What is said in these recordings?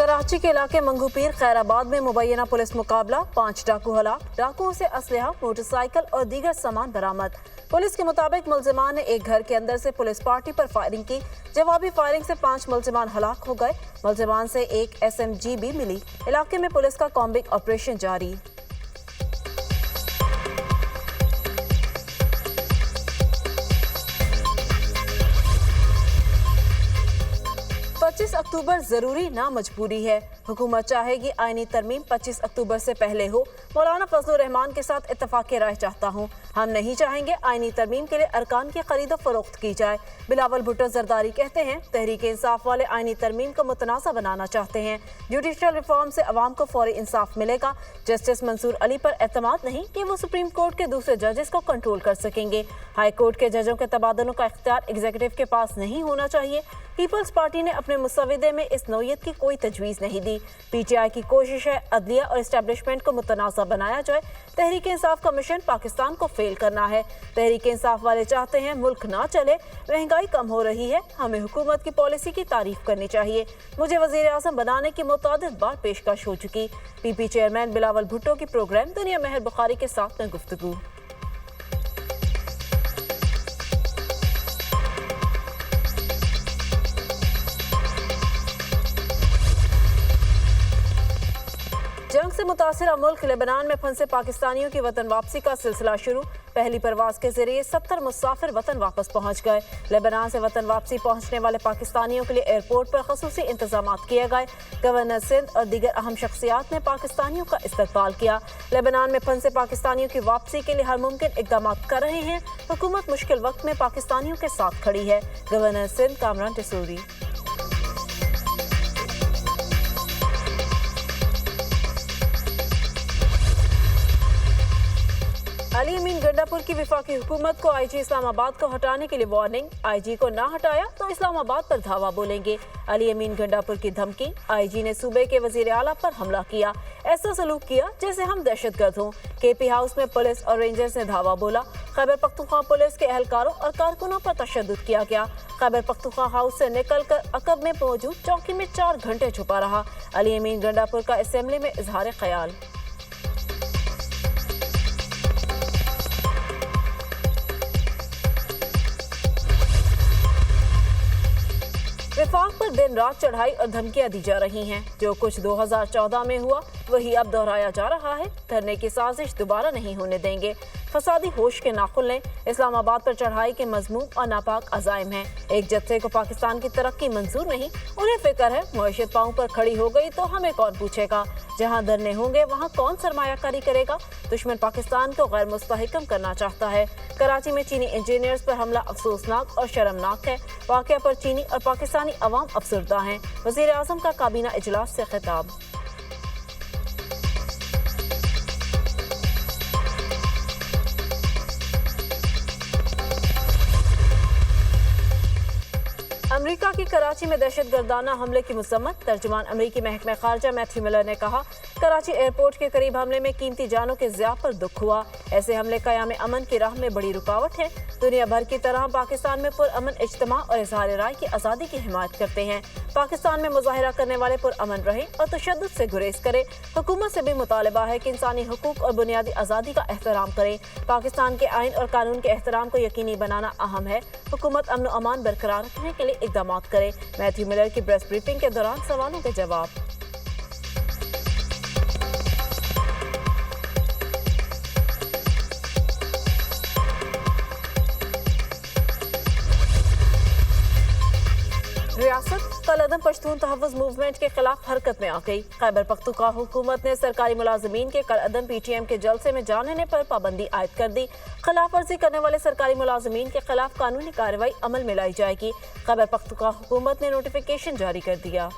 कराची के इलाके मंगूपीर खैराबाद में मुबैना पुलिस मुकाबला, 5 डाकू हलाक, डाकुओं से असलहा, मोटरसाइकिल और दीगर सामान बरामद। पुलिस के मुताबिक मुलजिमान ने एक घर के अंदर से पुलिस पार्टी पर फायरिंग की। जवाबी फायरिंग से 5 मुलजिमान हलाक हो गए। मुलजिमान से एक SMG भी मिली। इलाके में पुलिस का कॉम्बिंग ऑपरेशन जारी। 25 अक्टूबर जरूरी ना मजबूरी है। हुकूमत चाहेगी आईनी तरमीम 25 अक्टूबर से पहले हो। मौलाना फजलुर रहमान के साथ इत्तफाक़ राय चाहता हूँ। हम नहीं चाहेंगे आईनी तरमीम के लिए अरकान की खरीदो फरोख्त की जाए। बिलावल भुट्टो जरदारी कहते हैं तहरीक इंसाफ वाले आईनी तरमीम को मुतनाज़ा बनाना चाहते हैं। जुडिशल रिफॉर्म से अवाम को फौरी इंसाफ मिलेगा। जस्टिस मंसूर अली पर एतमाद नहीं कि वो सुप्रीम कोर्ट के दूसरे जजेस को कंट्रोल कर सकेंगे। हाई कोर्ट के जजों के तबादलों का इख्तियार एग्जीक्यूटिव के पास नहीं होना चाहिए। पीपल्स पार्टी ने अपने मुसविदे में इस नौयत की कोई तजवीज़ नहीं दी। PTI की कोशिश है अदलिया और इस्टेब्लिशमेंट को मुतनाज़ा बनाया जाए। तहरीक इंसाफ का मिशन पाकिस्तान को फेल करना है। तहरीक इंसाफ वाले चाहते हैं मुल्क ना चले, महंगाई कम हो रही है, हमें हुकूमत की पॉलिसी की तारीफ करनी चाहिए। मुझे वज़ीर आज़म बनाने की मुतादिद बार पेशकश हो चुकी। PP चेयरमैन बिलावल भुट्टो की प्रोग्राम दुनिया महर बुखारी के साथ में गुफ्तगू। जंग से मुतासिर मुल्क लेबनान में फंसे पाकिस्तानियों की वतन वापसी का सिलसिला शुरू। पहली परवाज के जरिए 70 मुसाफिर वतन वापस पहुंच गए। लेबनान से वतन वापसी पहुंचने वाले पाकिस्तानियों के लिए एयरपोर्ट पर खसूसी इंतजाम किए गए। गवर्नर सिंध और दीगर अहम शख्सियात ने पाकिस्तानियों का इस्तकबाल किया। लेबनान में फंसे पाकिस्तानियों की वापसी के लिए हर मुमकिन इकदाम कर रहे हैं। हुकूमत मुश्किल वक्त में पाकिस्तानियों के साथ खड़ी है। गवर्नर सिंध कामरान टिसूरी। अली अमीन गंडापुर की वफाकी हुकूमत को IG इस्लामाबाद को हटाने के लिए वार्निंग। IG को ना हटाया तो इस्लामाबाद पर धावा बोलेंगे। अली अमीन गंडापुर की धमकी। IG ने सूबे के वजीर आला पर हमला किया, ऐसा सलूक किया जैसे हम दहशतगर्द हों। KP हाउस में पुलिस और रेंजर्स ने धावा बोला। खैबर पख्तूनख्वा पुलिस के एहलकारों और कारकुनों पर तशद्दुद किया गया। खैबर पख्तूनख्वा हाउस से निकलकर अकब में मौजूद चौकी में 4 घंटे छुपा रहा। अली अमीन गंडापुर का असेंबली में इजहार ख्याल। विफाक पर दिन रात चढ़ाई और धमकियां दी जा रही हैं। जो कुछ 2014 में हुआ वही अब दोहराया जा रहा है। धरने की साजिश दोबारा नहीं होने देंगे। फसादी होश के नाखुन लें। इस्लामाबाद पर चढ़ाई के मजमूम और नापाक अज़ाइम हैं। एक जत्थे को पाकिस्तान की तरक्की मंजूर नहीं, उन्हें फिक्र है मईशत पांव पर खड़ी हो गई तो हमें कौन पूछेगा। जहां धरने होंगे वहां कौन सरमायाकारी करेगा। दुश्मन पाकिस्तान को गैर मुस्तहकम करना चाहता है। कराची में चीनी इंजीनियर्स पर हमला अफसोसनाक और शर्मनाक है। वाक़या पर चीनी और पाकिस्तानी अवाम अफसरदा हैं। वज़ीर आज़म का काबीना इजलास से खिताब। अमेरिका की कराची में दहशतगर्दाना हमले की मुसम्मत। तर्जुमान अमेरिकी महकमा खारजा मैथ्यू मिलर ने कहा कराची एयरपोर्ट के करीब हमले में कीमती जानों के ज़िया पर दुख हुआ। ऐसे हमले क़याम अमन की राह में बड़ी रुकावट है। दुनिया भर की तरह पाकिस्तान में पुरअमन इज्तिमा और इजहार राय की आज़ादी की हिमायत करते हैं। पाकिस्तान में मुजाहिरा करने वाले पुरअमन रहें और तशद्दुद से गुरेज करें। हुकूमत से भी मुतालबा है कि इंसानी हुकूक और बुनियादी आज़ादी का एहतराम करें। पाकिस्तान के आइन और कानून के एहतराम को यकीनी बनाना अहम है। हुकूमत अमन और अमान बरकरार रखने के लिए इक़दाम करे। मैथ्यू मिलर की प्रेस ब्रीफिंग के दौरान सवालों के जवाब। रियासत कलअदम पश्तून तहफ़्फ़ुज़ मूवमेंट के खिलाफ हरकत में आ गई। खैबर पख्तूनख्वा हुकूमत ने सरकारी मुलाजिमीन के कलअदम PTM के जलसे में जाने पर पाबंदी आयद कर दी। खिलाफ वर्जी करने वाले सरकारी मुलाजिमीन के खिलाफ कानूनी कार्रवाई अमल में लाई जाएगी। खैबर पख्तूनख्वा हुकूमत ने नोटिफिकेशन जारी कर दिया।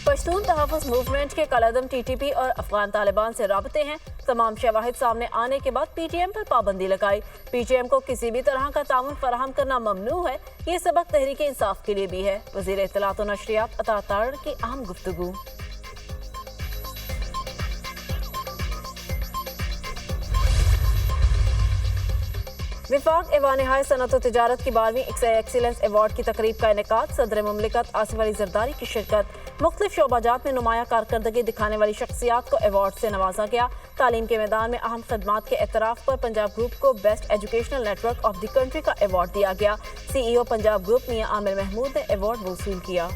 पश्तून तहफ़्फ़ुज़ मूवमेंट के कलअदम TTP और अफगान तालिबान से राबते हैं। तमाम शवाहिद सामने आने के बाद PTM पर पाबंदी लगाई। PTM को किसी भी तरह का ताउन फराहम करना ममनू है। ये सबक तहरीक इंसाफ के लिए भी है। वज़ीर इत्तलात और नशरियात अता तारड़ की अहम गुफ्तगू। वफाक एवान-ए-हाय सनअत और तिजारत की 12वीं एक्सीलेंस एवार्ड की तकरीब का इनेकाद। सदर मुमलिकत आसिफ अली जरदारी की शिरकत। मुख्तलिफ शोबाजात में नुमाया कारकर्दगी दिखाने वाली शख्सियात को एवार्ड से नवाजा गया। तालीम के मैदान में अहम खदमात के एतराफ़ पर पंजाब ग्रुप को best educational network of the country का एवार्ड दिया गया। CEO पंजाब ग्रुप मियां आमिर महमूद ने एवार्ड वसूल किया।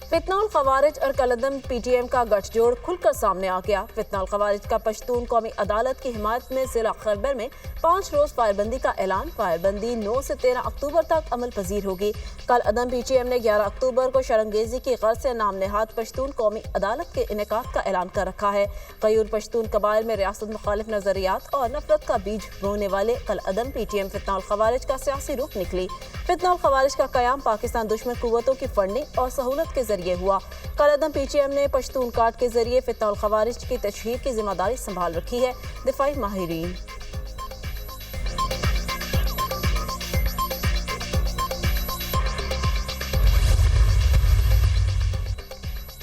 फितनौल खवारिज और कलअदम PTM का गठजोड़ खुलकर सामने आ गया। फितनौल खवारिज का पश्तून कौमी अदालत की हिमायत में जिला खैबर में 5 रोज फायरबंदी का ऐलान। फायरबंदी 9 से 13 अक्टूबर तक अमल पजीर होगी। कलअदम PTM ने 11 अक्टूबर को शरंगेजी की गर्ज से नाम नेहाद पश्तून कौमी अदालत के इनेकाद का ऐलान कर रखा है। गयूर पश्तून कबाइल में रियासत मुखालिफ नजरियात और नफरत का बीज बोने वाले कलअदम PTM फितनौल खवारिज का सियासी रुख निकली। फितनौल खवारिज का कयाम पाकिस्तान दुश्मन कुव्वतों की फंडिंग और सहूलत के जरिए हुआ। कलअदम PTM ने पश्तून कार्ड के जरिए फितनौल खवारिज की तशहीर की जिम्मेदारी संभाल रखी है। दिफाई माहिरीन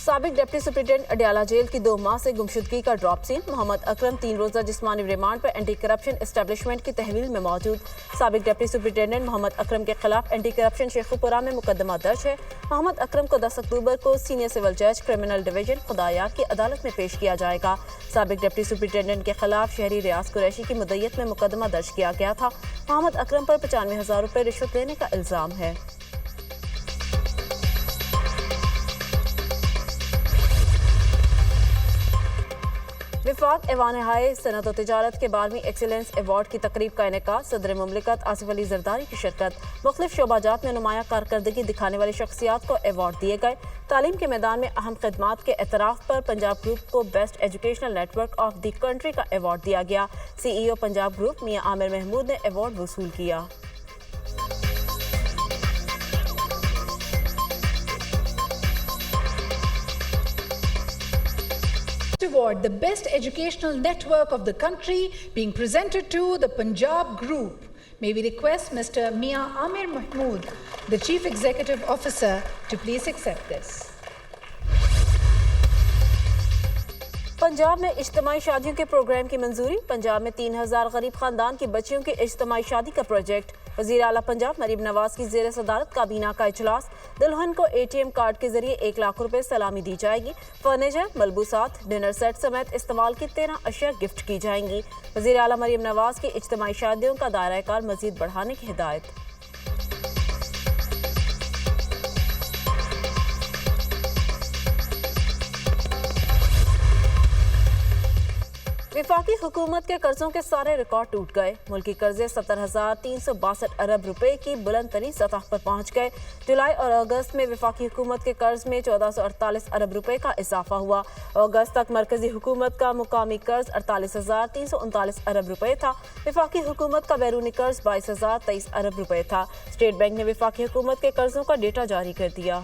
साबिक डिप्टी सुप्रिंटेंडेंट अडयाला जेल की 2 माह से गुमशुदगी का ड्रॉप सीन। मोहम्मद अकरम 3 रोजा जिस्मानी रिमांड पर एंटी करप्शन एस्टेब्लिशमेंट की तहवील में मौजूद। साबिक डिप्टी सुप्रिंटेंडेंट मोहम्मद अकरम के खिलाफ एंटी करप्शन शेखुपुरा में मुकदमा दर्ज है। मोहम्मद अकरम को 10 अक्टूबर को सीनियर सिविल जज क्रिमिनल डिवीजन खुदायार की अदालत में पेश किया जाएगा। साबिक डिप्टी सुप्रिंटेंडेंट के खिलाफ शहरी रियाज कुरैशी की मुद्दत में मुकदमा दर्ज किया गया था। मोहम्मद अकरम पर 95,000 रुपये रिश्वत लेने का इल्जाम है। वफाक एवान-ए-हाय सनअत और तिजारत के 12वीं एक्सीलेंस एवार्ड की तकरीब का इनेकाद। सदर मुमलिकत आसिफ अली जरदारी की शिरकत। मुख्तलिफ शोबाजात में नुमाया कारकर्दगी दिखाने वाली शख्सियात को एवार्ड दिए गए। तालीम के मैदान में अहम खदमात के एतराफ़ पर पंजाब ग्रुप को best educational network of the country का एवार्ड दिया गया। CEO पंजाब ग्रुप मियां आमिर महमूद ने एवार्ड वसूल किया। Award, the best educational network of the country, being presented to the Punjab Group. May we request Mr. Mia Amir Mahmood, the Chief Executive Officer, to please accept this. Punjab में इज्तिमाई शादियों के programme की मंजूरी। पंजाब में 3000 गरीब खानदान की बच्चियों की इज्तिमाई शादी का प्रोजेक्ट। वज़ीर आला पंजाब मरीम नवाज की ज़ेर सदारत काबीना का इजलास। दुल्हन को ATM कार्ड के जरिए 1 लाख रुपए सलामी दी जाएगी। फर्नीचर, मलबूसात, डिनर सेट समेत इस्तेमाल की 13 अशिया गिफ्ट की जाएंगी। वज़ीर आला मरीम नवाज की इज्तिमाई शादियों का दायरा कार मजीद बढ़ाने की हिदायत। वफाकी हुकूमत के कर्जों के सारे रिकॉर्ड टूट गए। मुल्की कर्जे 70,362 अरब रुपए की बुलंद तरीन सतह पर पहुंच गए। जुलाई और अगस्त में वफाकी हुकूमत के कर्ज में 1448 अरब रुपए का इजाफा हुआ। अगस्त तक मरकजी हुकूमत का मुकामी कर्ज 48,339 अरब रुपए था। वफाकी हुकूमत का बैरूनी कर्ज 22,023 अरब रुपए था। स्टेट बैंक ने वफाकी हुकूमत के कर्जों का डेटा जारी कर दिया।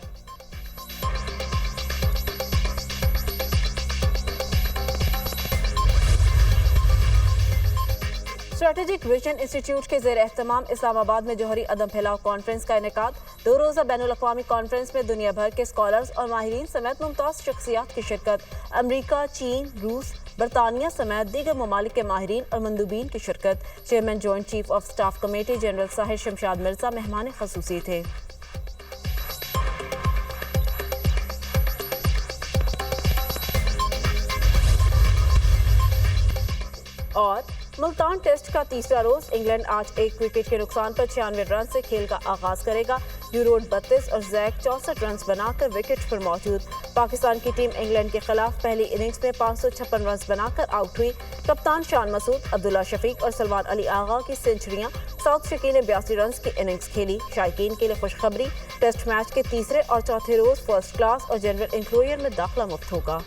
स्ट्रेटेजिक विजन इंस्टीट्यूट के ज़ेर एहतमाम इस्लामाबाद में जौहरी अदम फैलाव कॉन्फ्रेंस का इनेकाद। 2 रोज़ा बैनुल-अक़वामी कॉन्फ्रेंस में दुनिया भर के स्कॉलर्स और माहिरीन समेत मुमताज़ शख्सियात की शिरकत। अमरीका, चीन, रूस, बरतानिया समेत दीगर ममालिक के माहिरीन और मंदूबीन की शिरकत। Chairman joint chief of staff committee general Sahir Shamshad Mirza मेहमान खसूसी थे। और मुल्तान टेस्ट का तीसरा रोज। इंग्लैंड आज 1 विकेट के नुकसान पर 96 रन से खेल का आगाज करेगा। ड्यूरोड 32 और जैक 64 रन बनाकर विकेट पर मौजूद। पाकिस्तान की टीम इंग्लैंड के खिलाफ पहली इनिंग्स में 556 रन बनाकर आउट हुई। कप्तान शान मसूद, अब्दुल्ला शफीक और सलमान अली आगा की सेंचुरियां। साउथ शकी ने 82 रन की इनिंग्स खेली। शायकीन के लिए खुशखबरी, टेस्ट मैच के तीसरे और चौथे रोज फर्स्ट क्लास और जनरल इंक्लूजन में दाखिला मुफ्त होगा।